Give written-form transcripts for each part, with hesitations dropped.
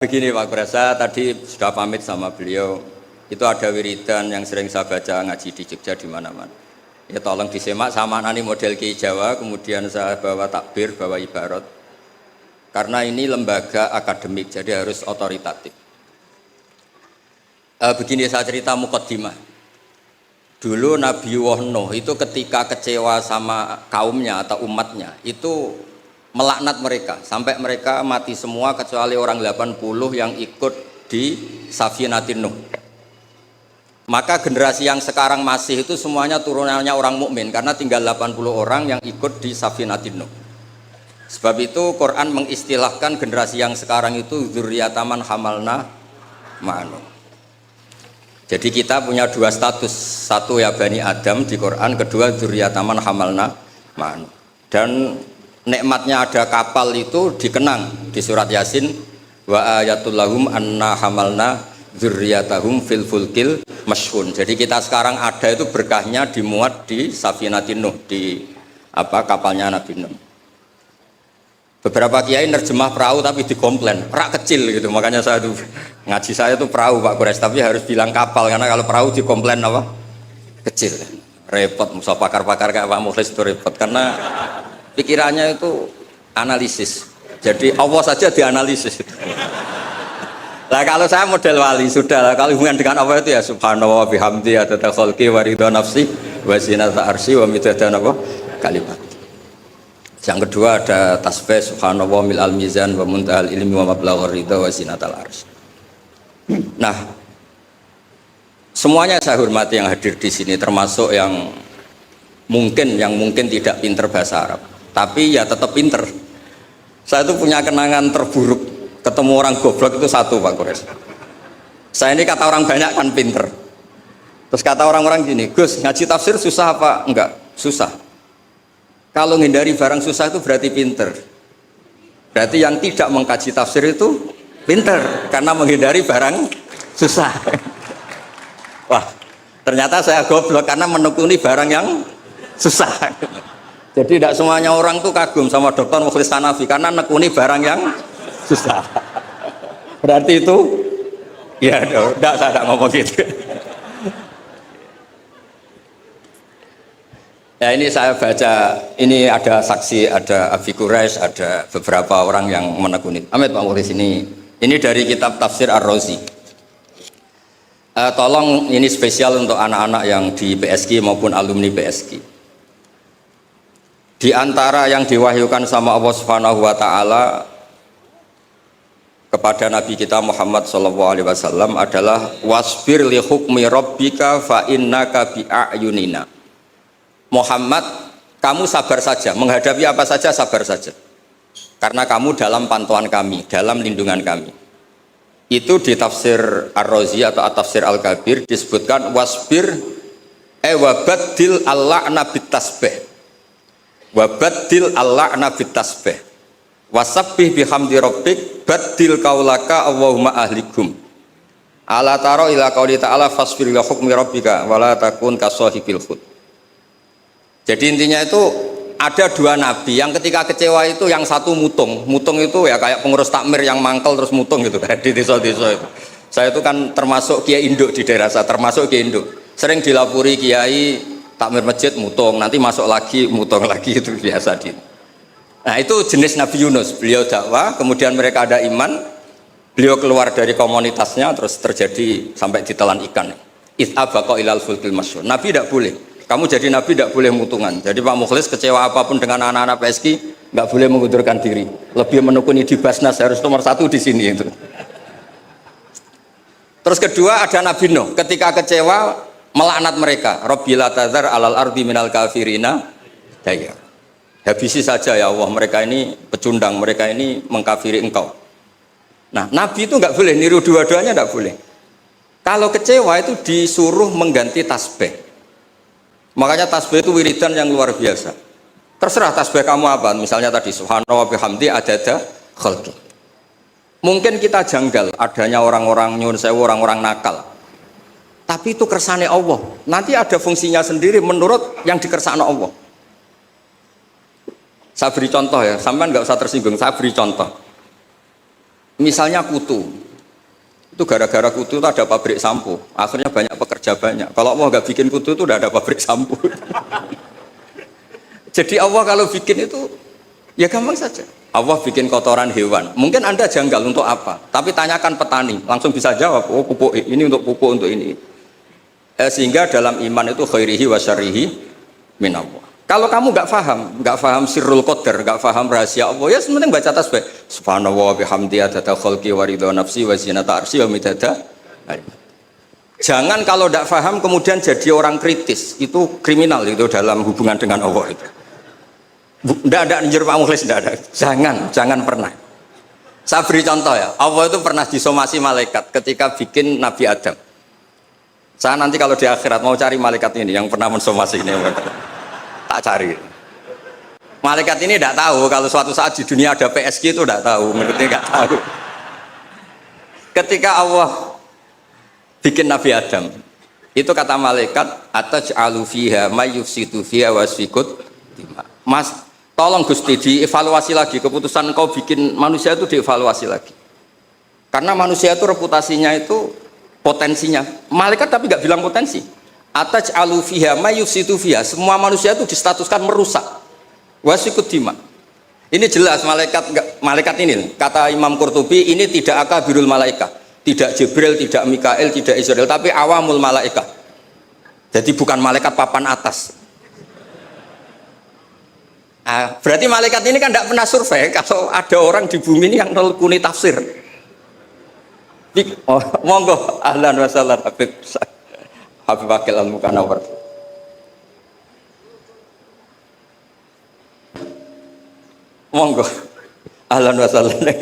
Begini Pak Kurasa, tadi sudah pamit sama beliau. Itu ada wiridan yang sering saya baca ngaji di Jogja di mana-mana. Ya tolong disemak sama nani model Ki Jawa, kemudian saya bawa takbir, bawa ibarat. Karena ini lembaga akademik, jadi harus otoritatif. Begini saya cerita mukaddimah. Dulu Nabi Nuh itu ketika kecewa sama kaumnya atau umatnya, itu melaknat mereka sampai mereka mati semua kecuali orang 80 yang ikut di Safinatin Nuh. Maka generasi yang sekarang masih itu semuanya turunannya orang mukmin karena tinggal 80 orang yang ikut di Safinatin Nuh. Sebab itu Quran mengistilahkan generasi yang sekarang itu dzurriyyataman hamalna ma'anu. Jadi kita punya dua status, satu ya Bani Adam di Quran, kedua dzurriyyataman hamalna ma'anu. Dan nikmatnya ada kapal itu dikenang di surat Yasin, wa ayatul lahum anna hamalna dzurriyyatahum fil fulkil mashhun. Jadi kita sekarang ada itu berkahnya dimuat di Safinatin Nuh, di kapalnya Nabi Nuh. Beberapa kiai nerjemah perahu tapi dikomplain, rak kecil gitu. Makanya saya tuh ngaji saya tuh perahu Pak Kures, tapi harus bilang kapal karena kalau perahu dikomplain apa? Kecil. Repot, musa pakar-pakar kayak Pak Mukhlis itu repot karena pikirannya itu analisis. Jadi Allah saja dianalisis. Lah kalau saya model wali sudah lah. Kalau hubungan dengan Allah itu ya subhanallah bihamdi adada khalqi wa ridha nafsi wa zinata arsy wa midada kalimat. Yang kedua ada tasbih subhanallah mil'al mizan wa muntahal ilmi wa mablaghur ridha wa zinatal arsy. Nah, semuanya saya hormati yang hadir di sini termasuk yang mungkin tidak pinter bahasa Arab. Tapi ya tetap pinter. Saya itu punya kenangan terburuk ketemu orang goblok itu satu Pak Kures. Saya ini kata orang banyak kan pinter. Terus kata orang-orang gini, Gus ngaji tafsir susah apa? Enggak, susah. Kalau menghindari barang susah itu berarti pinter. Berarti yang tidak mengkaji tafsir itu pinter karena menghindari barang susah. Wah, ternyata saya goblok karena menekuni barang yang susah. Jadi tidak semuanya orang tuh kagum sama Dr. Mukhlis Hanafi karena nekuni barang yang susah. Berarti itu ya enggak, saya tidak ngomong gitu. Ya ini saya baca, ini ada saksi, ada Abi Quraisy, ada beberapa orang yang menekuni. Amit Pak Mukhlis ini dari kitab Tafsir Ar-Razi. Tolong ini spesial untuk anak-anak yang di PSG maupun alumni PSG. Di antara yang diwahyukan sama Allah Subhanahu wa taala kepada Nabi kita Muhammad sallallahu alaihi wasallam adalah wasbir li hukmi rabbika fa innaka bi a'yunina. Muhammad, kamu sabar saja, menghadapi apa saja sabar saja. Karena kamu dalam pantauan kami, dalam lindungan kami. Itu di tafsir Ar-Razi atau Tafsir Al-Kabir disebutkan wasbir wabaddil al-la'na bitasbih. Wabaddil al-la'na bitasbih. Wasabbih bihamdi rabbik baddil qaulaka Allahumma ahlikum. Ala taro ila qauli ta'ala fasbir li hukmi rabbika wala takun kasahibil khut. Jadi intinya itu ada dua nabi yang ketika kecewa itu yang satu mutung itu ya kayak pengurus takmir yang mangkel terus mutung gitu kan di desa-desa itu. Saya itu kan termasuk kiai induk di daerah saya, termasuk kiai induk. Sering dilapuri kiai takmir masjid mutung, nanti masuk lagi mutung lagi itu biasa di. Nah itu jenis Nabi Yunus, beliau dakwah, kemudian mereka ada iman, beliau keluar dari komunitasnya terus terjadi sampai ditelan ikan. It'abaqa ilal fulkil masyhur. Nabi tidak boleh. Kamu jadi nabi tidak boleh mutungan. Jadi Pak Mukhlis kecewa apapun dengan anak-anak PSG nggak boleh mengundurkan diri. Lebih menekuni di Basnas harus nomor satu di sini itu. Terus kedua ada Nabi Nuh. Ketika kecewa melaknat mereka. Rabbi la tadzar alal ardi minal kafirina dayar. Habisi saja ya Allah, mereka ini pecundang, mereka ini mengkafiri engkau. Nah Nabi itu nggak boleh niru dua-duanya, nggak boleh. Kalau kecewa itu disuruh mengganti tasbih. Makanya tasbih itu wiridan yang luar biasa. Terserah tasbih kamu apa, misalnya tadi subhanallah bihamdi adada khalqi. Mungkin kita janggal adanya orang-orang nyuwun sewu, orang-orang nakal. Tapi itu kersane Allah. Nanti ada fungsinya sendiri menurut yang dikersane Allah. Saya beri contoh ya, sampean nggak usah tersinggung, saya beri contoh. Misalnya kutu, itu gara-gara kutu itu ada pabrik sampo, akhirnya banyak pekerja banyak. Kalau Allah nggak bikin kutu itu udah ada pabrik sampo. Jadi Allah kalau bikin itu ya gampang saja. Allah bikin kotoran hewan. Mungkin Anda janggal untuk apa? Tapi tanyakan petani, langsung bisa jawab. Oh pupuk ini untuk pupuk untuk ini. Sehingga dalam iman itu khairihi wa syarrihi min Allah. Kalau kamu nggak paham sirrul qadar, nggak paham rahasia Allah, ya sebenarnya baca tasbih. Subhanallah bihamdi adada khalqi wa ridha nafsi wa zinata arsy wa midada. Jangan kalau tidak paham kemudian jadi orang kritis, itu kriminal itu dalam hubungan dengan Allah itu. Tidak ada anjur Pak Mukhlis, tidak ada. Jangan pernah. Saya beri contoh ya. Allah itu pernah disomasi malaikat ketika bikin Nabi Adam. Saya nanti kalau di akhirat mau cari malaikat ini yang pernah mensomasi ini, tak cari. Malaikat ini tidak tahu kalau suatu saat di dunia ada PSG itu tidak tahu, menurutnya nggak tahu. Ketika Allah bikin Nabi Adam, itu kata malaikat, ataj'alu fiha may yufsidu fiha wasfikut. Mas, tolong Gusti dievaluasi lagi keputusan kau bikin manusia itu dievaluasi lagi. Karena manusia itu reputasinya itu potensinya. Malaikat tapi nggak bilang potensi. Ataj'alu fiha may yufsidu fiha. Semua manusia itu distatuskan merusak. Wasfikut dima. Ini jelas malaikat ini kata Imam Qurtubi ini tidak akabirul malaikat. Tidak Jibril, tidak Mikael, tidak Israel, tapi awamul malaikat. Jadi bukan malaikat papan atas. Berarti malaikat ini kan tidak pernah survei kalau ada orang di bumi ini yang nelkuni tafsir. Oh, monggo ahlan wa sahlan Habib Akil Al-Mukanawar. Monggo ahlan wa sahlan.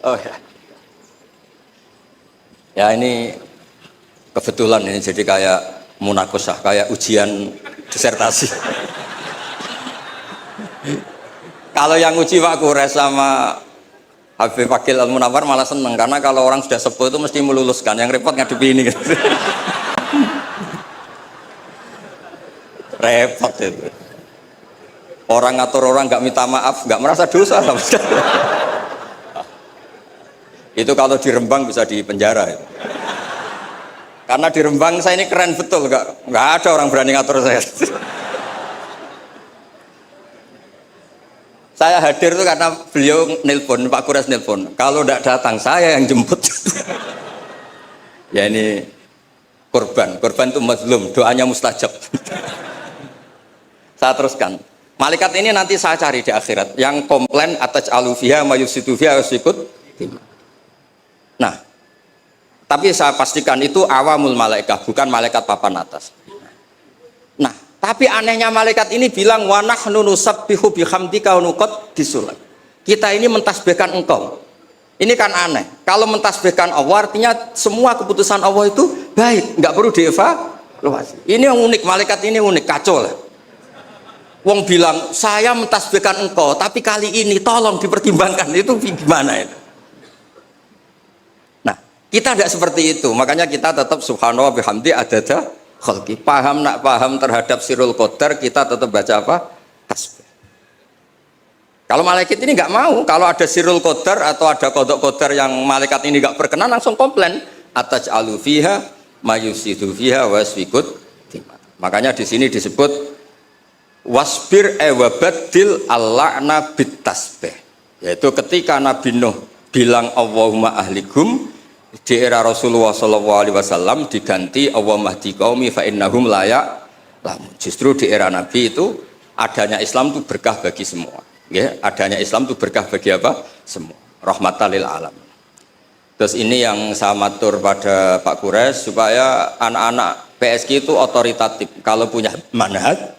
Oh ya. Ya ini kebetulan ini jadi kayak munakosah, kayak ujian disertasi. Kalau yang uji Pak Kures sama Habib Akil Al-Munawar malah seneng karena kalau orang sudah sepuh itu mesti meluluskan, yang repot ngadepi ini. Repot itu. Orang ngatur orang nggak minta maaf, nggak merasa dosa sama sekali. Itu kalau di Rembang bisa di penjara itu. Karena di Rembang saya ini keren betul, nggak ada orang berani ngatur saya. Saya hadir itu karena beliau nelpon, Pak Kures nelpon. Kalau tidak datang saya yang jemput. Ya ini korban itu mazlum, doanya mustajab. Saya teruskan. Malaikat ini nanti saya cari di akhirat. Yang komplain atas alufiha mayusitu fiha wasikut. Nah, tapi saya pastikan itu awamul malaikat, bukan malaikat papan atas. Nah, tapi anehnya malaikat ini bilang wa nahnu nusabbihu bihamdika wa nuqaddisuh. Kita ini mentasbihkan engkau. Ini kan aneh. Kalau mentasbihkan Allah artinya semua keputusan Allah itu baik, nggak perlu dievaluasi. Ini yang unik, malaikat ini unik, kacau lah. Wong bilang saya mentasbihkan engkau, tapi kali ini tolong dipertimbangkan. Itu gimana itu? Kita tidak seperti itu, makanya kita tetap subhanallah bihamdi adada khalqi. Paham terhadap sirrul qadar, kita tetap baca apa? Tasbih. Kalau malaikat ini nggak mau, kalau ada sirrul qadar atau ada kodok qadar yang malaikat ini nggak berkenan langsung komplain. Ataj'alu fiha mayusidu fiha wasfikut. Makanya di sini disebut wasbir wabadil al-la'na bit tasbih. Yaitu ketika Nabi Nuh bilang Allahumma ahlikum, di era Rasulullah SAW diganti Allahumma hdi qaumi fa innahum la ya'lamun. Justru di era Nabi itu adanya Islam itu berkah bagi semua. Ya, adanya Islam itu berkah bagi apa? Semua. Rahmatan lil alam. Terus ini yang saya matur pada Pak Kures supaya anak-anak PSG itu otoritatif. Kalau punya manhaj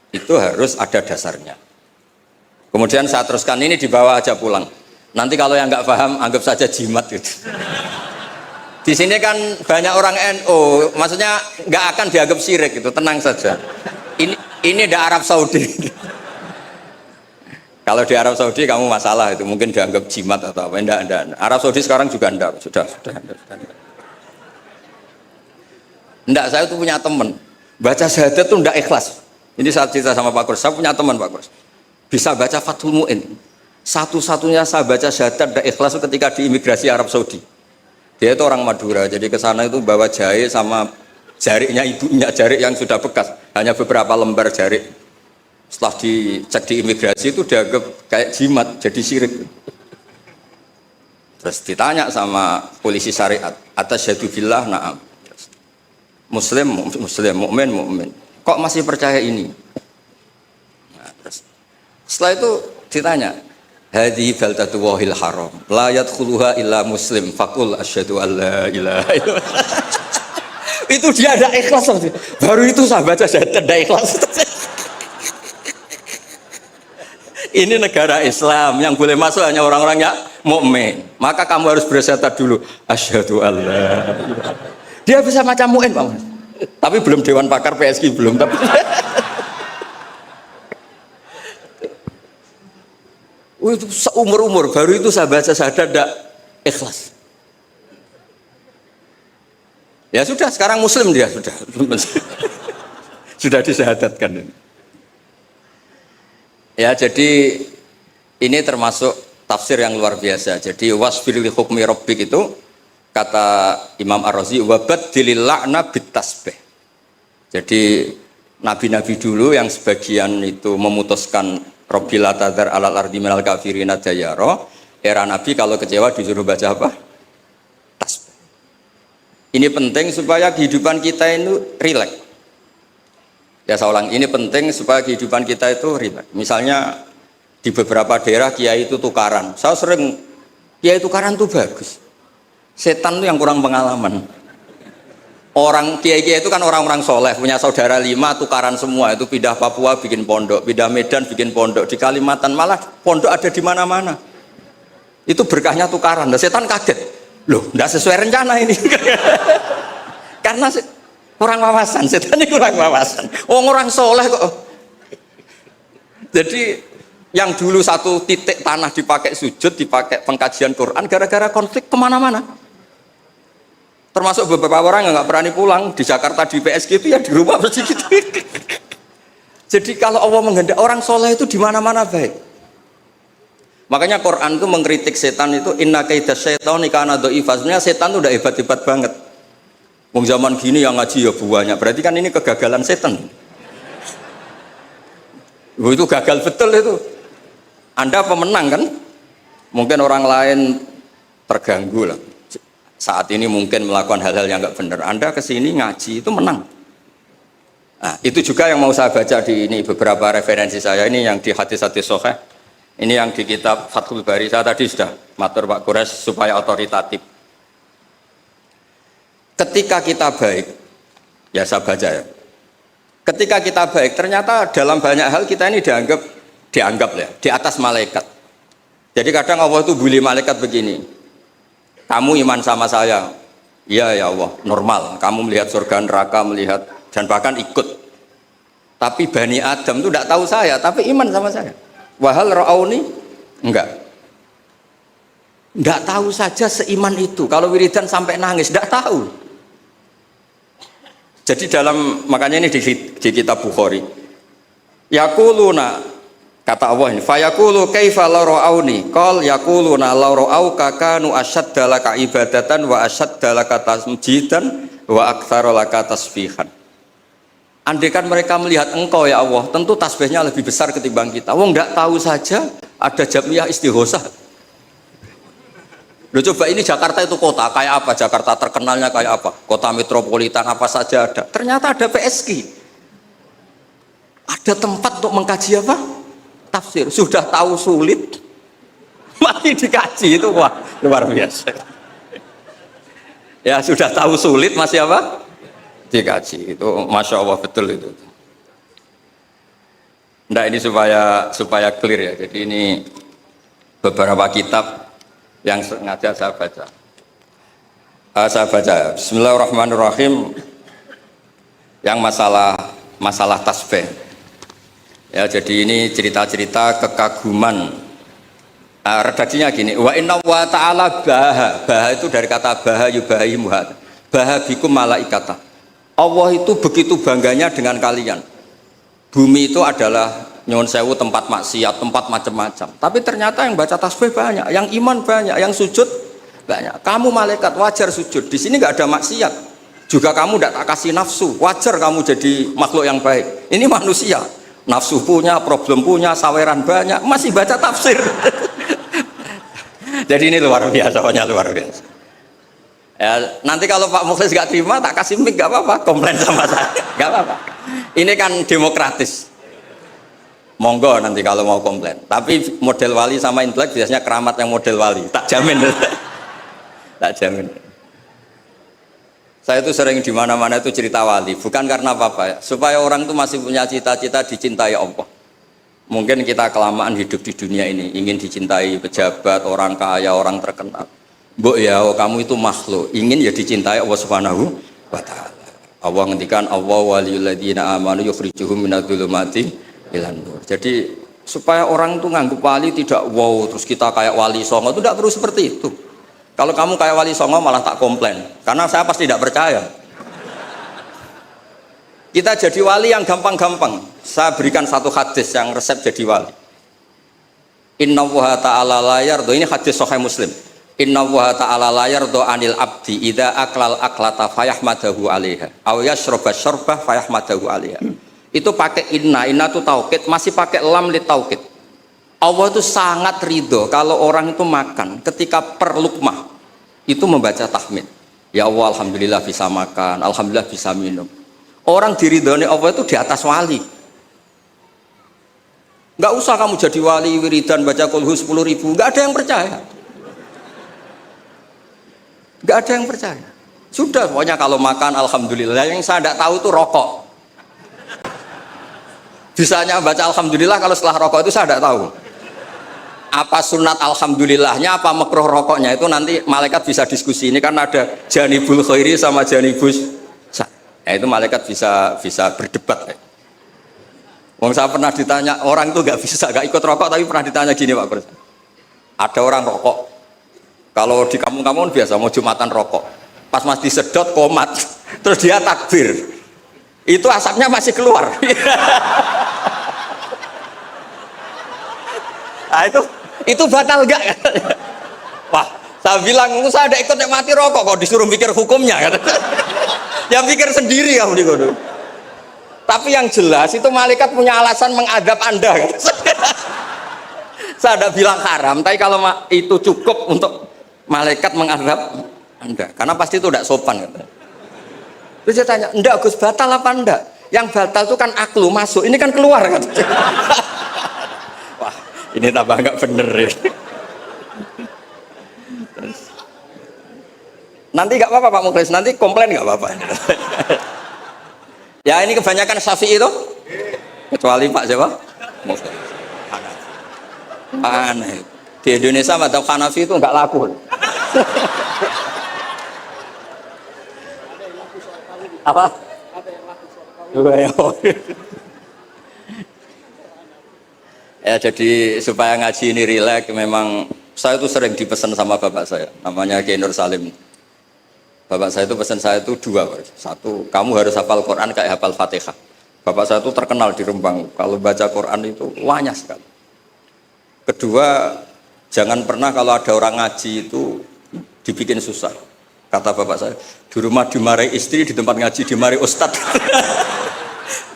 itu harus ada dasarnya. Kemudian saya teruskan ini dibawa aja pulang. Nanti kalau yang nggak paham anggap saja jimat gitu. Di sini kan banyak orang NU, maksudnya nggak akan dianggap syirik gitu, tenang saja. Ini di Arab Saudi. Kalau di Arab Saudi kamu masalah itu, mungkin dianggap jimat atau apa? Enggak. Arab Saudi sekarang juga enggak, sudah. Enggak, saya tuh punya teman baca syahadat tuh enggak ikhlas. Ini saat cerita sama Pak Kurs, saya punya teman Pak Kurs bisa baca Fathul Mu'in. Satu-satunya saya baca syahadat enggak ikhlas ketika di imigrasi Arab Saudi. Dia itu orang Madura, jadi ke sana itu bawa jahe sama jariknya ibunya, jarik yang sudah bekas, hanya beberapa lembar jarik. Setelah dicek di imigrasi itu dianggap kayak jimat, jadi syirik. Terus ditanya sama polisi syariat, atas syahadu billah, na'am. Muslim, mukmin, mukmin. Kok masih percaya ini? Nah, terus setelah itu ditanya, hadhi baldatu wahil haram, la yadkhuluha illa muslim, faqul asyhadu alla ilaha illallah. Itu dia ada ikhlas. Baru itu saya baca syahadat ada ikhlas. Ini negara Islam, yang boleh masuk hanya orang-orang yang mukmin. Maka kamu harus bersyahadat dulu, asyhadu alla. Dia bisa macam mu'in, Pak. Tapi belum Dewan Pakar PSI belum. Tapi itu seumur-umur baru itu saya baca syahadat tidak ikhlas. Ya sudah, sekarang Muslim dia sudah. Sudah disyahadatkan. Ya, jadi ini termasuk tafsir yang luar biasa. Jadi wasbir li hukmi rabbik itu kata Imam Ar-Razi wabaddilil la'na bitasbih. Jadi nabi-nabi dulu yang sebagian itu memutuskan Rabbila tadzar alal ardi minal kafirina dayara, era nabi kalau kecewa disuruh baca apa? Tasbih. Ini penting supaya kehidupan kita itu rileks. Ya saya ulang, ini penting supaya kehidupan kita itu rileks. Misalnya di beberapa daerah kiai itu tukaran. Saya sering kiai tukaran itu bagus. Setan itu yang kurang pengalaman. Orang kiai-kiai itu kan orang-orang soleh, punya saudara 5 tukaran semua, itu pindah Papua bikin pondok, pindah Medan bikin pondok, di Kalimantan malah pondok ada di mana-mana. Itu berkahnya tukaran. Nah, setan kaget. Loh, enggak sesuai rencana ini. Karena kurang wawasan, setan ini kurang wawasan. Orang soleh kok. Jadi yang dulu satu titik tanah dipakai sujud, dipakai pengkajian Quran, gara-gara konflik kemana-mana. Termasuk beberapa orang yang nggak berani pulang di Jakarta di PSG itu ya di rumah begitu. Jadi kalau Allah menghendaki orang soleh itu di mana-mana baik. Makanya Quran itu mengkritik setan itu inna kaidas syaitani kana dhaifan. Sebenarnya setan itu udah hebat-hebat banget. Wong zaman gini yang ngaji ya buahnya. Berarti kan ini kegagalan setan. Itu gagal betul itu. Anda pemenang kan? Mungkin orang lain terganggu lah. Saat ini mungkin melakukan hal-hal yang nggak benar. Anda kesini ngaji itu menang. Nah, itu juga yang mau saya baca di ini beberapa referensi saya ini yang di hadis-hadis sahih. Ini yang di kitab Fathul Bari. Saya tadi sudah matur Pak Kures supaya otoritatif. Ketika kita baik, ya saya baca ya. Ketika kita baik, ternyata dalam banyak hal kita ini dianggap ya di atas malaikat. Jadi kadang Allah itu bully malaikat begini. Kamu iman sama saya, iya ya Allah, normal. Kamu melihat surga neraka, melihat dan bahkan ikut. Tapi Bani Adam itu tidak tahu saya, tapi iman sama saya. Wahal ra'auni, enggak tahu saja seiman itu. Kalau wiridan sampai nangis, tidak tahu. Jadi makanya ini di kitab Bukhari. Yaquluna, kata Allah ini, fayaqulu kaifa law ra'auni, qal yaquluna law ra'auka kanu ashadda laka ibadatan wa ashadda laka tasjidan wa aktsara laka tasbihan. Andaikan mereka melihat engkau ya Allah, tentu tasbihnya lebih besar ketimbang kita. Wong enggak tahu saja ada jamiah istighosah. Loh coba ini Jakarta itu kota kayak apa? Jakarta terkenalnya kayak apa? Kota metropolitan apa saja ada. Ternyata ada PSG. Ada tempat untuk mengkaji apa? Tafsir. Sudah tahu sulit, masih dikaji itu wah luar biasa. Ya sudah tahu sulit masih apa? Dikaji. Itu masya Allah betul itu. Nah ini supaya clear ya. Jadi ini beberapa kitab yang sengaja saya baca. Bismillahirrahmanirrahim. Yang masalah tasbih. Ya, jadi ini cerita-cerita kekaguman. Redaksinya gini, wa inna wa ta'ala baha itu dari kata baha yubahi muhad. Baha bikum malaikata. Allah itu begitu bangganya dengan kalian. Bumi itu adalah nyuwun sewu tempat maksiat, tempat macam-macam. Tapi ternyata yang baca tasbih banyak, yang iman banyak, yang sujud banyak. Kamu malaikat wajar sujud. Di sini nggak ada maksiat. Juga kamu tidak tak kasih nafsu. Wajar kamu jadi makhluk yang baik. Ini manusia. Nafsu punya, problem punya, saweran banyak, masih baca tafsir. Jadi ini luar biasa, pokoknya luar biasa. Ya, nanti kalau Pak Mukhlis nggak terima, tak kasih mic nggak apa-apa, komplain sama saya, nggak apa-apa. Ini kan demokratis. Monggo nanti kalau mau komplain. Tapi model wali sama intelek biasanya keramat yang model wali. Tak jamin, tak jamin. Saya itu sering di mana-mana itu cerita wali, bukan karena apa-apa ya, supaya orang itu masih punya cita-cita dicintai Allah. Mungkin kita kelamaan hidup di dunia ini, ingin dicintai pejabat, orang kaya, orang terkenal. Mbok ya, kamu itu makhluk, ingin ya dicintai Allah Subhanahu wa taala. Allah ngendikan Allah waliyul ladzina amanu yukhrijuhum minadz-dzulumati ilan nur. Jadi supaya orang itu nganggep wali tidak wow, terus kita kayak wali songo, itu tidak perlu seperti itu. Kalau kamu kayak wali songo malah tak komplain, karena saya pasti tidak percaya. Kita jadi wali yang gampang-gampang. Saya berikan satu hadis yang resep jadi wali. Innallaha ta'ala la yardo, ini hadis Sahih Muslim. Innallaha ta'ala la yardo anil abdi idza aklal aklata fayahmadahu 'alaiha aw yashraba syarbah fayahmadahu 'alaiha. Itu pakai inna itu taukid, masih pakai lam li taukid. Allah itu sangat ridho kalau orang itu makan ketika per lukmah itu membaca tahmid. Ya Allah, alhamdulillah bisa makan, alhamdulillah bisa minum. Orang diridhoni Allah itu di atas wali. Nggak usah kamu jadi wali wiridan baca kulhu 10.000, nggak ada yang percaya. Nggak ada yang percaya. Sudah, pokoknya kalau makan alhamdulillah. Yang saya tidak tahu itu rokok. Bisanya baca alhamdulillah kalau setelah rokok itu saya tidak tahu. Apa sunat alhamdulillahnya, apa makruh rokoknya itu nanti malaikat bisa diskusi. Ini kan ada janibul khairi sama janibus. Ya, itu malaikat bisa berdebat. Wong saya pernah ditanya, orang itu nggak ikut rokok, tapi pernah ditanya gini Pak Pres. Ada orang rokok, kalau di kampung-kampung biasa mau jumatan rokok, pas mas disedot komat, terus dia takbir, itu asapnya masih keluar. Nah, itu batal gak? Wah, saya bilang saya ada ikut mati rokok kok disuruh mikir hukumnya. Yang pikir sendiri kamu di kono. Tapi yang jelas itu malaikat punya alasan mengadab Anda. Saya tidak bilang haram, tapi kalau itu cukup untuk malaikat mengadab Anda, karena pasti itu tidak sopan. Terus saya tanya, enggak Gus, batal apa enggak? Yang batal itu kan aklu masuk, ini kan keluar kan? Wah, ini tambah enggak bener ya. Nanti nggak apa-apa Pak Mukhlis, nanti komplain nggak apa-apa. Ya ini kebanyakan Syafi'i itu, kecuali Pak siapa? Mukhlis. Aneh. Di Indonesia madzhab Hanafi itu nggak laku. Apa? Ya jadi supaya ngaji ini rileks, memang saya itu sering dipesan sama bapak saya, namanya Kiai Nur Salim. Bapak saya itu pesan saya itu dua, satu kamu harus hafal Quran kayak hafal Fatihah. Bapak saya itu terkenal di Rembang, kalau baca Quran itu wanyah sekali. Kedua, jangan pernah kalau ada orang ngaji itu dibikin susah. Kata bapak saya, di rumah dimarahi istri, di tempat ngaji dimarahi ustadz.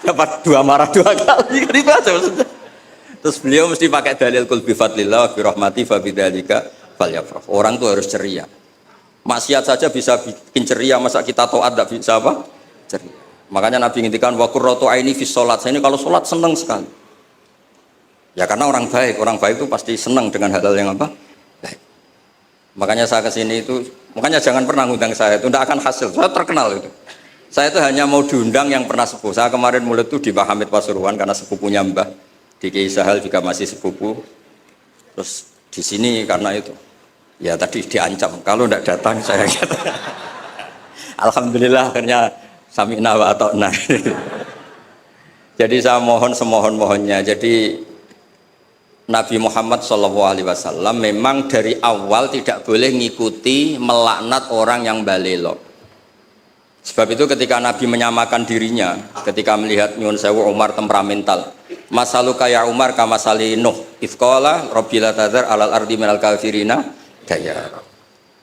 Dapat dua marah dua kali, itu aja maksudnya. Terus beliau mesti pakai dalil kul bi fadlillah bi rahmati fa bidzalika falyafrah. Orang tuh harus ceria. Maksiat saja bisa bikin ceria, masa kita taat tidak bisa apa? Ceria. Makanya Nabi ngintikan wa qurratu aini fi sholat. Saya ini kalau sholat senang sekali. Ya karena orang baik itu pasti senang dengan hal-hal yang apa? Baik. Makanya saya kesini itu, makanya jangan pernah ngundang saya, itu tidak akan hasil. Saya terkenal itu. Saya itu hanya mau diundang yang pernah sepuh. Saya kemarin mulai itu di Pak Hamid Pasuruan karena sepupunya Mbah. Di Kiai Sahal juga masih sepupu. Terus di sini karena itu. Ya tadi diancam, kalau tidak datang saya kata. Alhamdulillah akhirnya sami'na wa ata'na. Jadi saya mohon semohon-mohonnya. Jadi Nabi Muhammad SAW memang dari awal tidak boleh ngikuti melaknat orang yang balelo. Sebab itu ketika Nabi menyamakan dirinya, ketika melihat Nyun Sewu Umar temperamental, masaluka ya Umar kamasali Nuh, ifqala Rabbila tadzar alal ardi minal kafirina dayara.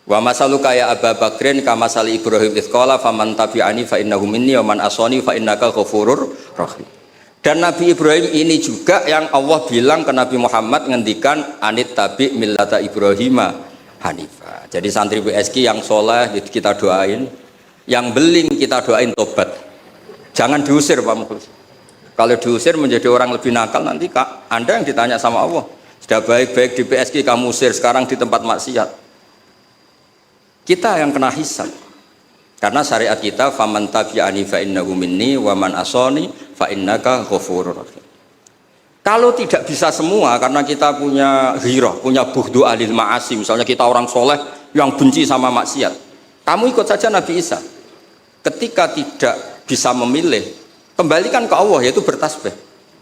Wa masaluka ya Abu Bakrin kamasali Ibrahim ifqala faman tabi'ani fa innahu minni wa man asani fa innaka ghafurur rahim. Dan Nabi Ibrahim ini juga yang Allah bilang ke Nabi Muhammad ngendikan anit tabi millata Ibrahima hanifa. Jadi santri BSK yang soleh kita doain, yang beling kita doain tobat. Jangan diusir Pak Mukhlis. Kalau diusir menjadi orang lebih nakal, nanti Kak, Anda yang ditanya sama Allah. Sudah baik-baik di PSK kamu usir, sekarang di tempat maksiat. Kita yang kena hisab. Karena syariat kita faman tabi'ani fa innahu minni wa man asani fa innaka ghafurur rahim. Kalau tidak bisa semua karena kita punya ghirah, punya bughdu alil ma'asi, misalnya kita orang soleh yang benci sama maksiat. Kamu ikut saja Nabi Isa. Ketika tidak bisa memilih, kembalikan ke Allah, yaitu bertasbih.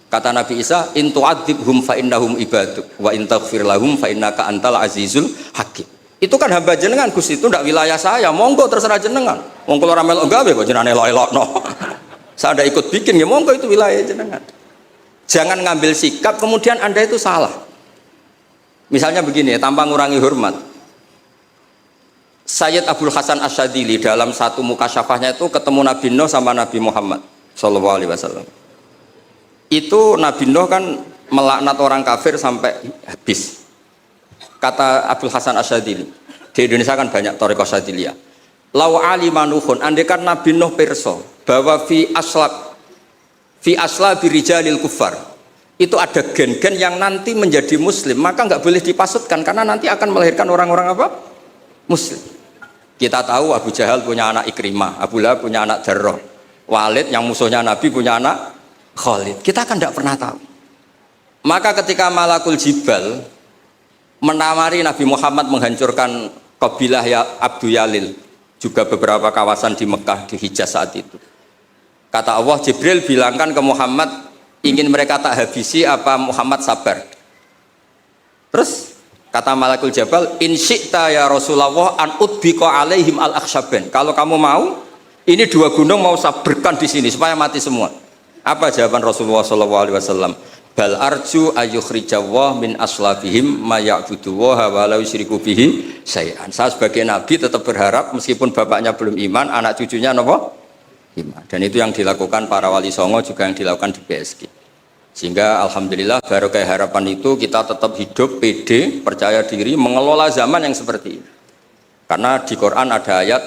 Kata Nabi Isa, in tu'adzibhum fa innahum ibaduk wa in taghfir lahum fa innaka antal azizul hakim. Itu kan hamba jenengan, Gus, itu tidak wilayah saya. Monggo terserah jenengan. Monggo ora melok gawe kok jenengan elok-elokno. Saya ada ikut bikin ya, monggo itu wilayah jenengan. Jangan ngambil sikap kemudian Anda itu salah. Misalnya begini, tanpa ngurangi hormat. Sayyid Abdul Hasan Asyadili dalam satu mukasyafahnya itu ketemu Nabi Nuh sama Nabi Muhammad sallallahu alaihi wasallam. Itu Nabi Nuh kan melaknat orang kafir sampai habis. Kata Abdul Hasan Asyadili, di Indonesia kan banyak thariqah Syadiliyah. Lau alima Nuhun, andekan Nabi Nuh pirsa bahwa fi asla birijalil kufar itu ada gen-gen yang nanti menjadi muslim, maka nggak boleh dipasutkan karena nanti akan melahirkan orang-orang apa? Muslim. Kita tahu Abu Jahal punya anak Ikrimah, Abu Lahab punya anak Darrah, Walid yang musuhnya Nabi punya anak Khalid. Kita kan tidak pernah tahu. Maka ketika Malakul Jibal menamari Nabi Muhammad menghancurkan kabilah ya Abdu Yalil, juga beberapa kawasan di Mekah, di Hijaz saat itu. Kata Allah, Jibril bilangkan ke Muhammad, ingin mereka tak habisi apa Muhammad sabar. Terus kata Malakul Jabal, in syi'ta ya Rasulullah an udbiqa alaihim al-akhsyaben. Kalau kamu mau, ini dua gunung mau sabarkan di sini supaya mati semua. Apa jawaban Rasulullah SAW? Bal arju ayyukhrijawah min aslabihim ma ya'budu wa la yusyriku bihi syai'an. Saya sebagai nabi tetap berharap meskipun bapaknya belum iman, anak cucunya napa? Iman. Dan itu yang dilakukan para wali songo, juga yang dilakukan di PSG. Sehingga alhamdulillah barokah harapan itu kita tetap hidup pede, percaya diri mengelola zaman yang seperti ini. Karena di Quran ada ayat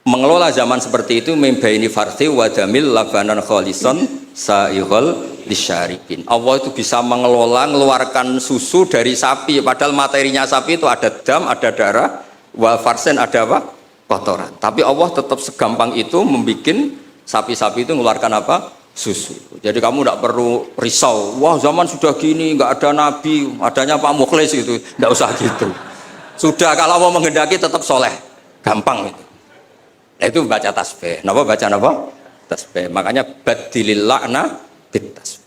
mengelola zaman seperti itu membaini farthi wadamil labanan kholison sa'ihol lisyaribin. Allah itu bisa mengelola, mengeluarkan susu dari sapi, padahal materinya sapi itu ada dam, ada darah, wal farsen ada apa? Kotoran. Tapi Allah tetap segampang itu membuat sapi-sapi itu mengeluarkan apa? Susu. Jadi kamu tidak perlu risau, wah zaman sudah gini, nggak ada nabi, adanya Pak Mukhlis itu, tidak usah gitu. Sudah, kalau mau menghendaki tetap soleh, gampang itu. Nah, itu baca tasbih. Napa baca napa? Tasbih. Makanya badilil lakna bit tasbih.